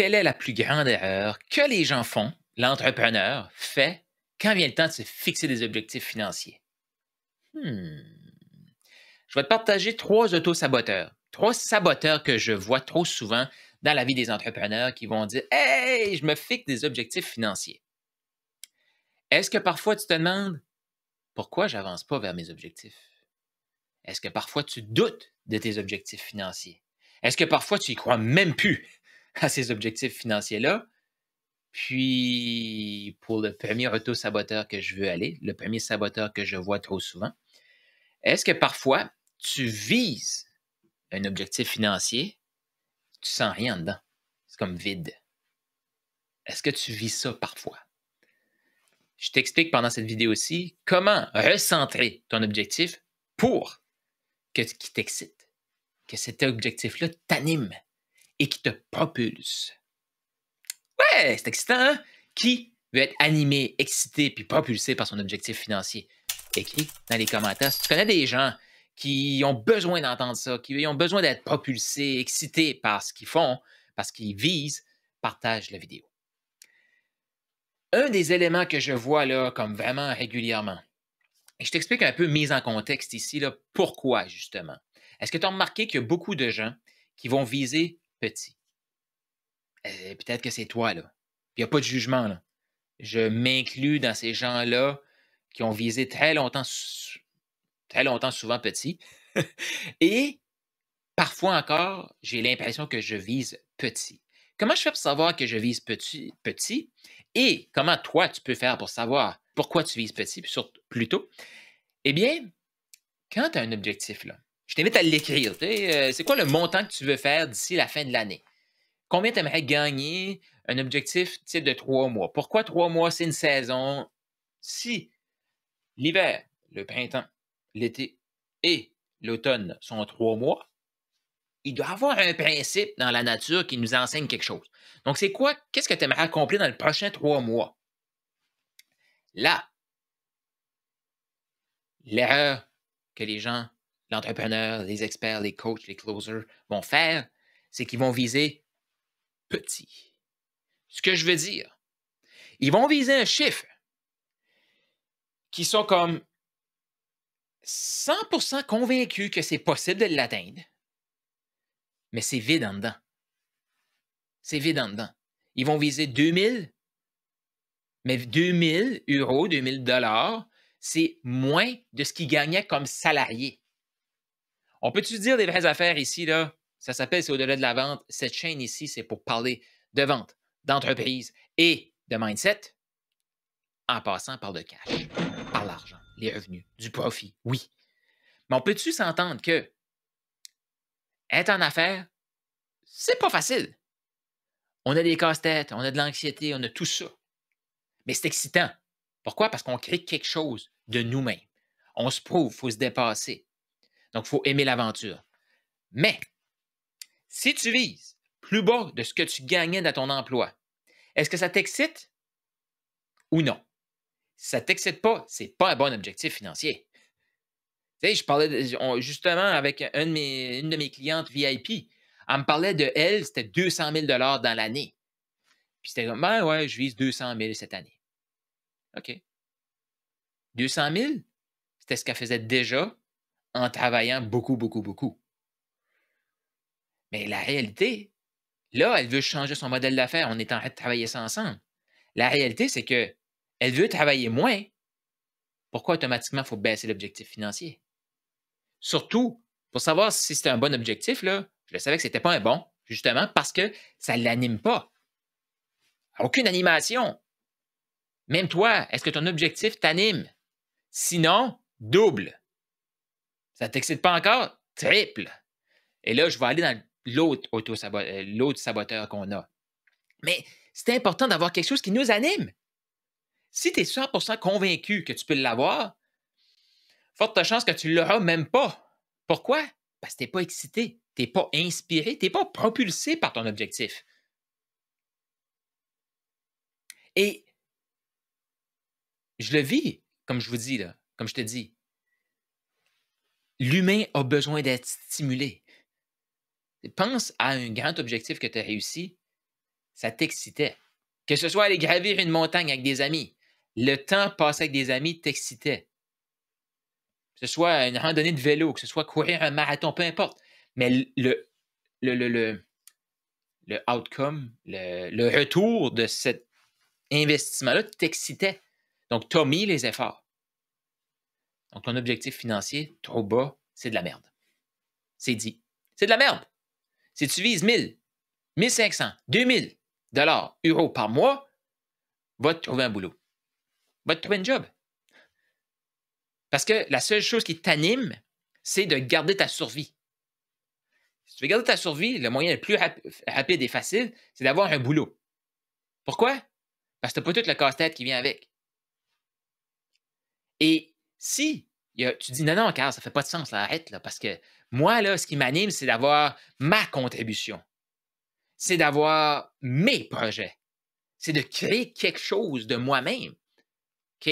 Quelle est la plus grande erreur que les gens font, l'entrepreneur fait, quand vient le temps de se fixer des objectifs financiers? Hmm. Je vais te partager 3 autosaboteurs. 3 saboteurs que je vois trop souvent dans la vie des entrepreneurs qui vont dire: «Hey, je me fixe des objectifs financiers». Est-ce que parfois tu te demandes: «Pourquoi j'avance pas vers mes objectifs?» Est-ce que parfois tu doutes de tes objectifs financiers? Est-ce que parfois tu y crois même plus à ces objectifs financiers-là? Puis, pour le premier auto-saboteur que je veux aller, le premier saboteur que je vois trop souvent, est-ce que parfois tu vises un objectif financier, tu sens rien dedans? C'est comme vide. Est-ce que tu vis ça parfois? Je t'explique pendant cette vidéo-ci comment recentrer ton objectif pour qu'il t'excite, que cet objectif-là t'anime et qui te propulse. Ouais, c'est excitant, hein? Qui veut être animé, excité puis propulsé par son objectif financier? Écris dans les commentaires si tu connais des gens qui ont besoin d'entendre ça, qui ont besoin d'être propulsés, excités par ce qu'ils font, parce qu'ils visent, partage la vidéo. Un des éléments que je vois là comme vraiment régulièrement, et je t'explique un peu mise en contexte ici, là, pourquoi justement. Est-ce que tu as remarqué qu'il y a beaucoup de gens qui vont viser petit? Peut-être que c'est toi, là. Il n'y a pas de jugement, là. Je m'inclus dans ces gens-là qui ont visé très longtemps, souvent petit. Et parfois encore, j'ai l'impression que je vise petit. Comment je fais pour savoir que je vise petit? Et comment toi, tu peux faire pour savoir pourquoi tu vises petit, plutôt? Eh bien, quand tu as un objectif, là, je t'invite à l'écrire. C'est quoi le montant que tu veux faire d'ici la fin de l'année? Combien tu aimerais gagner? Un objectif type de 3 mois. Pourquoi 3 mois? C'est une saison. Si l'hiver, le printemps, l'été et l'automne sont 3 mois, il doit y avoir un principe dans la nature qui nous enseigne quelque chose. Donc, c'est quoi? Qu'est-ce que tu aimerais accomplir dans le prochain 3 mois? Là, l'erreur que les gens, l'entrepreneur, les experts, les coachs, les closers vont faire, c'est qu'ils vont viser petit. Ce que je veux dire, ils vont viser un chiffre qui sont comme 100% convaincus que c'est possible de l'atteindre, mais c'est vide en dedans. C'est vide en dedans. Ils vont viser 2000, mais 2000 euros, 2000 dollars, c'est moins de ce qu'ils gagnaient comme salarié. On peut-tu dire des vraies affaires ici, là? Ça s'appelle C'est au-delà de la vente. Cette chaîne ici, c'est pour parler de vente, d'entreprise et de mindset en passant par le cash, par l'argent, les revenus, du profit, oui. Mais on peut-tu s'entendre que être en affaires, c'est pas facile. On a des casse-têtes, on a de l'anxiété, on a tout ça. Mais c'est excitant. Pourquoi? Parce qu'on crée quelque chose de nous-mêmes. On se prouve, il faut se dépasser. Donc, il faut aimer l'aventure. Mais, si tu vises plus bas de ce que tu gagnais dans ton emploi, est-ce que ça t'excite ou non? Si ça ne t'excite pas, ce n'est pas un bon objectif financier. Tu sais, je parlais justement avec une de mes clientes VIP. Elle me parlait de elle, c'était 200 000 dans l'année. Puis c'était comme, ben ouais, je vise 200 000 cette année. OK. 200 000, c'était ce qu'elle faisait déjà en travaillant beaucoup, beaucoup, beaucoup. Mais la réalité, là, elle veut changer son modèle d'affaires. On est en train de travailler ça ensemble. La réalité, c'est que elle veut travailler moins. Pourquoi automatiquement il faut baisser l'objectif financier? Surtout, pour savoir si c'était un bon objectif, là, je le savais que ce n'était pas un bon, justement parce que ça ne l'anime pas. Aucune animation. Même toi, est-ce que ton objectif t'anime? Sinon, double. Ça ne t'excite pas encore? Triple. Et là, je vais aller dans l'autre saboteur qu'on a. Mais c'est important d'avoir quelque chose qui nous anime. Si tu es 100% convaincu que tu peux l'avoir, forte chance que tu ne l'auras même pas. Pourquoi? Parce que tu n'es pas excité, tu n'es pas inspiré, tu n'es pas propulsé par ton objectif. Et je le vis, comme je vous dis, là, comme je te dis. L'humain a besoin d'être stimulé. Pense à un grand objectif que tu as réussi. ça t'excitait. Que ce soit aller gravir une montagne avec des amis, le temps passé avec des amis t'excitait. Que ce soit une randonnée de vélo, que ce soit courir un marathon, peu importe. Mais le outcome, le retour de cet investissement-là t'excitait. Donc, tu as mis les efforts. Donc, ton objectif financier trop bas, c'est de la merde. C'est dit. C'est de la merde. Si tu vises 1000, 1500, 2000 euros par mois, va te trouver un boulot. Va te trouver un job. Parce que la seule chose qui t'anime, c'est de garder ta survie. Si tu veux garder ta survie, le moyen le plus rapide et facile, c'est d'avoir un boulot. Pourquoi? Parce que tu n'as pas tout le casse-tête qui vient avec. Et si tu dis non, Carl, ça ne fait pas de sens, là, arrête, là, parce que moi, là, ce qui m'anime, c'est d'avoir ma contribution. C'est d'avoir mes projets. C'est de créer quelque chose de moi-même. OK?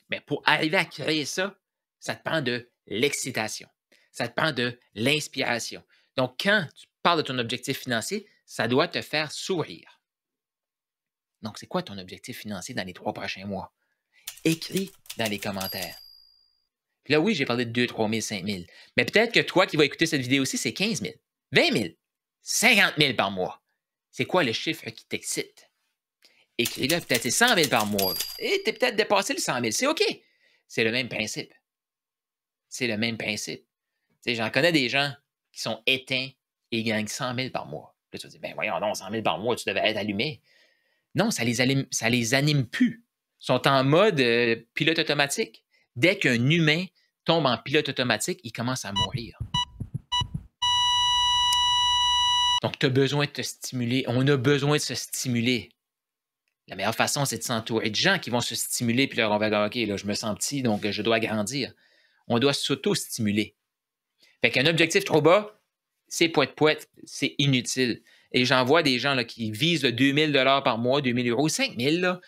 Mais pour arriver à créer ça, ça te prend de l'excitation. Ça te prend de l'inspiration. Donc, quand tu parles de ton objectif financier, ça doit te faire sourire. Donc, c'est quoi ton objectif financier dans les 3 prochains mois? Écris dans les commentaires. Puis là, oui, j'ai parlé de 2 000, 3 000, 5 000. Mais peut-être que toi qui vas écouter cette vidéo aussi, c'est 15 000, 20 000, 50 000 par mois. C'est quoi le chiffre qui t'excite? Écris-le, peut-être c'est 100 000 par mois. Et tu es peut-être dépassé le 100 000. C'est OK. C'est le même principe. C'est le même principe. Tu sais, j'en connais des gens qui sont éteints et gagnent 100 000 par mois. Là, tu vas dire, ben voyons, non, 100 000 par mois, tu devais être allumé. Non, ça les anime plus. Ils sont en mode pilote automatique. Dès qu'un humain tombe en pilote automatique, il commence à mourir. Donc, tu as besoin de te stimuler. On a besoin de se stimuler. La meilleure façon, c'est de s'entourer de gens qui vont se stimuler, puis là, on va dire, OK, là, je me sens petit, donc je dois grandir. On doit s'auto-stimuler. Fait qu'un objectif trop bas, c'est poète-poète, c'est inutile. Et j'en vois des gens là, qui visent le 2 000 par mois, 2 000 euros, 5 000, là,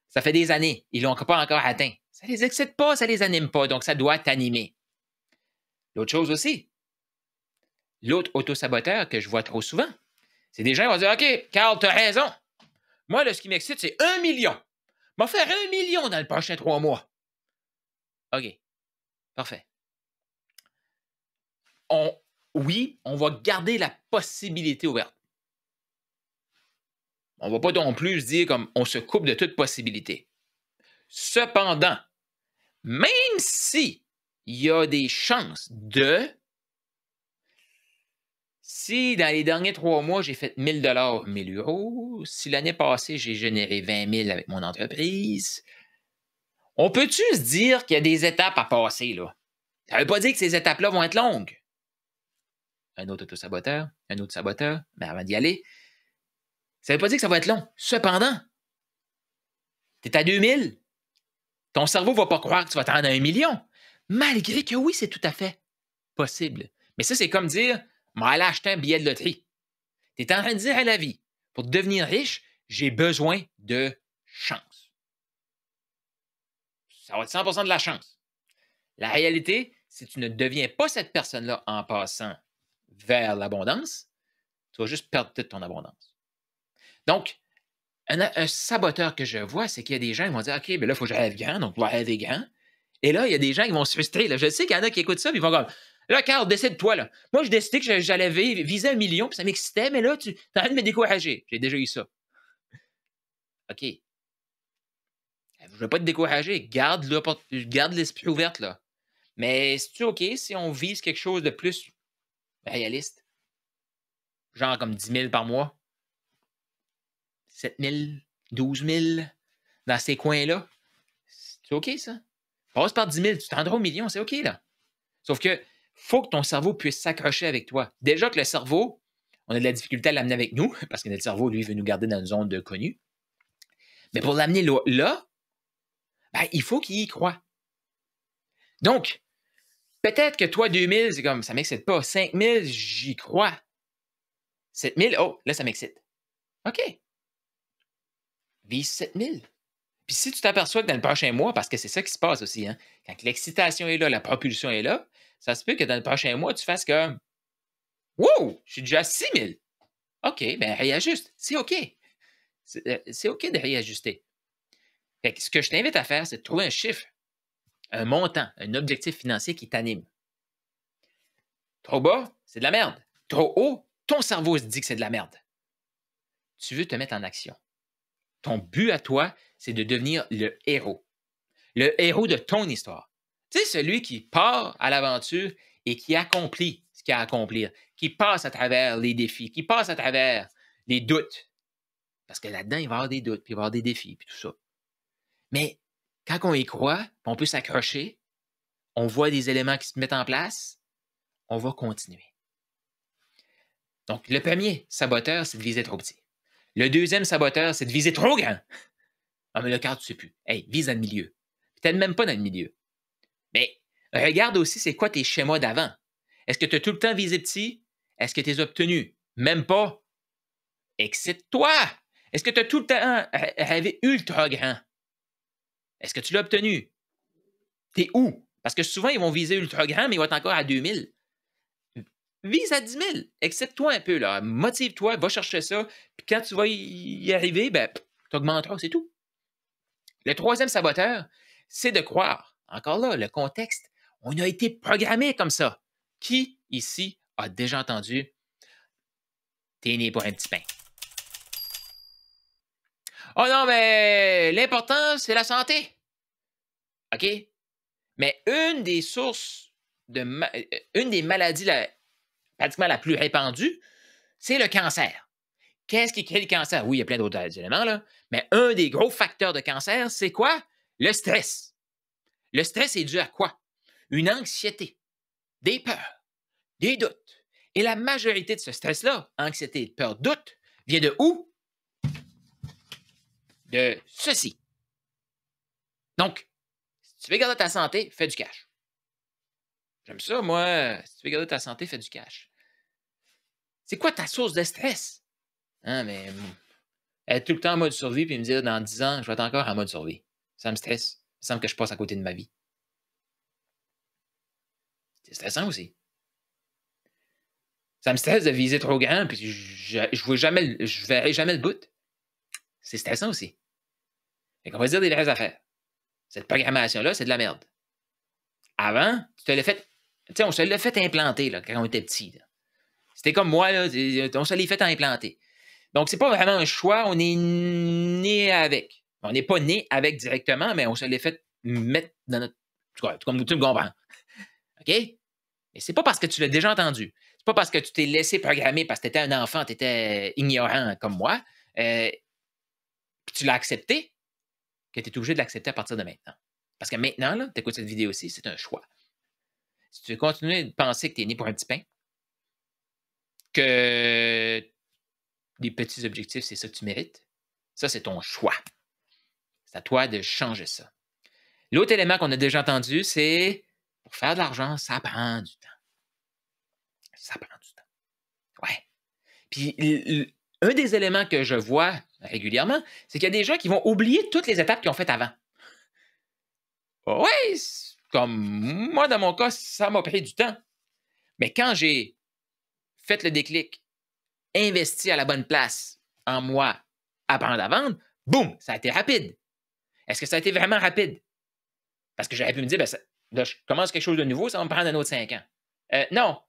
ça fait des années. Ils ne l'ont pas encore atteint. Ça ne les excite pas, ça ne les anime pas, donc ça doit t'animer. L'autre chose aussi, l'autre autosaboteur que je vois trop souvent, c'est des gens qui vont dire, OK, Carl, tu as raison. Moi, là, ce qui m'excite, c'est 1 million. Je vais faire 1 million dans les prochains 3 mois. OK, parfait. Oui, on va garder la possibilité ouverte. On ne va pas non plus se dire comme on se coupe de toute possibilité. Cependant, même si il y a des chances si dans les derniers 3 mois, j'ai fait 1 000 $, 1 000 euros, si l'année passée, j'ai généré 20 000 avec mon entreprise, on peut-tu se dire qu'il y a des étapes à passer, là? Ça ne veut pas dire que ces étapes-là vont être longues. Un autre autosaboteur, un autre saboteur, mais avant d'y aller, ça ne veut pas dire que ça va être long. Cependant, tu es à 2 000. Ton cerveau ne va pas croire que tu vas t'en rendre à 1 million, malgré que oui, c'est tout à fait possible. Mais ça, c'est comme dire, moi, aller acheter un billet de loterie. Tu es en train de dire à la vie, pour devenir riche, j'ai besoin de chance. Ça va être 100% de la chance. La réalité, si tu ne deviens pas cette personne-là en passant vers l'abondance, tu vas juste perdre toute ton abondance. Donc, un saboteur que je vois, c'est qu'il y a des gens qui vont dire, OK, ben là, il faut que je rêve grand, donc je vais rêver grand. Et là, il y a des gens qui vont se frustrer. Là. Je sais qu'il y en a qui écoutent ça, puis ils vont comme, là, Carl, décide-toi. Là. Moi, je décidais que j'allais viser 1 million, puis ça m'excitait, mais là, tu es en train de me décourager. J'ai déjà eu ça. OK. Je ne veux pas te décourager. Garde l'esprit ouvert, là. Mais c'est-tu OK si on vise quelque chose de plus réaliste? Genre comme 10 000 par mois? 7 000? 12 000? Dans ces coins-là? C'est OK, ça? Passe par 10 000, tu t'en rendras au million, c'est OK, là. Sauf que faut que ton cerveau puisse s'accrocher avec toi. Déjà que le cerveau, on a de la difficulté à l'amener avec nous, parce que notre cerveau, lui, veut nous garder dans une zone de connu. Mais pour l'amener là, ben, il faut qu'il y croit. Donc, peut-être que toi, 2 000, c'est comme, ça ne m'excite pas. 5 000, j'y crois. 7 000, oh, là, ça m'excite. OK. Vise 7 000. Puis si tu t'aperçois que dans le prochain mois, parce que c'est ça qui se passe aussi, hein, quand l'excitation est là, la propulsion est là, ça se peut que dans le prochain mois, tu fasses comme wow, je suis déjà à 6 000. OK, ben réajuste. C'est OK. C'est OK de réajuster. Fait que ce que je t'invite à faire, c'est de trouver un chiffre, un montant, un objectif financier qui t'anime. Trop bas, c'est de la merde. Trop haut, ton cerveau se dit que c'est de la merde. Tu veux te mettre en action. Ton but à toi, c'est de devenir le héros. Le héros de ton histoire. Tu sais, celui qui part à l'aventure et qui accomplit ce qu'il a à accomplir, qui passe à travers les défis, qui passe à travers les doutes. Parce que là-dedans, il va y avoir des doutes, puis il va y avoir des défis, puis tout ça. Mais quand on y croit, on peut s'accrocher, on voit des éléments qui se mettent en place, on va continuer. Donc, le premier saboteur, c'est de viser trop petit. Le deuxième saboteur, c'est de viser trop grand. Ah, mais là, quand tu ne sais plus. Hey, vise dans le milieu. Peut-être même pas dans le milieu. Mais regarde aussi, c'est quoi tes schémas d'avant. Est-ce que tu as tout le temps visé petit? Est-ce que tu les as obtenus? Même pas. Excite-toi! Est-ce que tu as tout le temps rêvé ultra grand? Est-ce que tu l'as obtenu? T'es où? Parce que souvent, ils vont viser ultra grand, mais ils vont être encore à 2000. Vise à 10 000. Excite-toi un peu, là. Motive-toi, va chercher ça. Puis quand tu vas y arriver, ben, tu augmenteras, c'est tout. Le troisième saboteur, c'est de croire. Encore là, le contexte, on a été programmé comme ça. Qui, ici, a déjà entendu « T'es né pour un petit pain ». Oh non, mais l'important, c'est la santé. OK? Mais une des sources, une des maladies pratiquement la plus répandue, c'est le cancer. Qu'est-ce qui crée le cancer? Oui, il y a plein d'autres éléments, là. Mais un des gros facteurs de cancer, c'est quoi? Le stress. Le stress est dû à quoi? Une anxiété, des peurs, des doutes. Et la majorité de ce stress-là, anxiété, peur, doute, vient de où? De ceci. Donc, si tu veux garder ta santé, fais du cash. J'aime ça, moi. Si tu veux garder ta santé, fais du cash. C'est quoi ta source de stress? Hein, mais être tout le temps en mode survie puis me dire dans 10 ans, je vais être encore en mode survie. Ça me stresse. Il me semble que je passe à côté de ma vie. C'est stressant aussi. Ça me stresse de viser trop grand puis je ne verrai jamais le bout. C'est stressant aussi. Fait qu'on va se dire des vraies affaires. Cette programmation-là, c'est de la merde. Avant, tu te l'as fait. Tu sais, on se l'a fait implanter là, quand on était petit. Là. C'était comme moi, là, on se l'est fait implanter. Donc, c'est pas vraiment un choix, on est né avec. On n'est pas né avec directement, mais on se l'est fait mettre dans notre. Comme tu me comprends. OK? Mais c'est pas parce que tu l'as déjà entendu. C'est pas parce que tu t'es laissé programmer parce que tu étais un enfant, tu étais ignorant comme moi, puis tu l'as accepté, que tu es obligé de l'accepter à partir de maintenant. Parce que maintenant, tu écoutes cette vidéo aussi, c'est un choix. Si tu veux continuer de penser que tu es né pour un petit pain, que des petits objectifs, c'est ça que tu mérites, ça, c'est ton choix. C'est à toi de changer ça. L'autre élément qu'on a déjà entendu, c'est pour faire de l'argent, ça prend du temps. Ça prend du temps. Ouais. Puis, un des éléments que je vois régulièrement, c'est qu'il y a des gens qui vont oublier toutes les étapes qu'ils ont faites avant. Oui, comme moi, dans mon cas, ça m'a pris du temps. Mais quand j'ai fait le déclic, investi à la bonne place en moi, apprendre à vendre, boum, ça a été rapide. Est-ce que ça a été vraiment rapide? Parce que j'aurais pu me dire, ben, là, je commence quelque chose de nouveau, ça va me prendre un autre 5 ans. Non,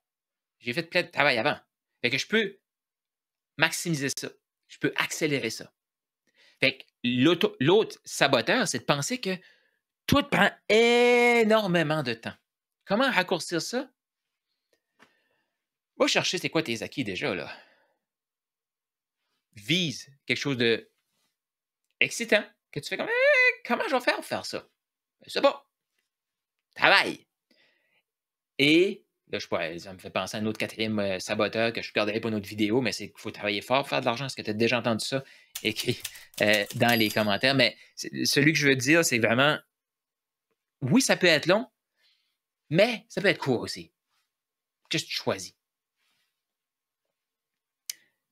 j'ai fait plein de travail avant. Fait que je peux maximiser ça. Je peux accélérer ça. Fait que l'autre saboteur, c'est de penser que tout prend énormément de temps. Comment raccourcir ça? Va chercher c'est quoi tes acquis déjà, là. Vise quelque chose de excitant, que tu fais comme comment je vais faire pour faire ça? Je sais pas. Travaille. Et là, ça me fait penser à un autre quatrième saboteur que je garderai pour une autre vidéo, mais c'est qu'il faut travailler fort pour faire de l'argent. Est-ce que tu as déjà entendu ça? Écrit dans les commentaires. Mais celui que je veux dire, c'est vraiment oui, ça peut être long, mais ça peut être court aussi. Qu'est-ce que tu choisis?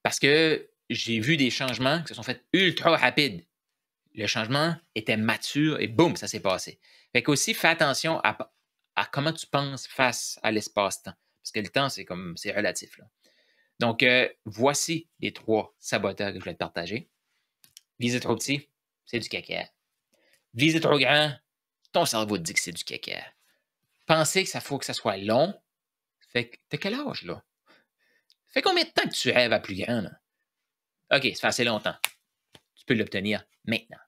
Parce que j'ai vu des changements qui se sont faits ultra rapides. Le changement était mature et boum, ça s'est passé. Fait qu'aussi, fais attention à comment tu penses face à l'espace-temps. Parce que le temps, c'est relatif. Là. Donc, voici les 3 saboteurs que je voulais te partager. Viser trop petit, c'est du caca. Viser trop grand, ton cerveau te dit que c'est du caca. Penser que ça faut que ça soit long, fait que t'as quel âge, là? Fait combien de temps que tu rêves à plus grand, là? OK, ça fait assez longtemps. Tu peux l'obtenir maintenant.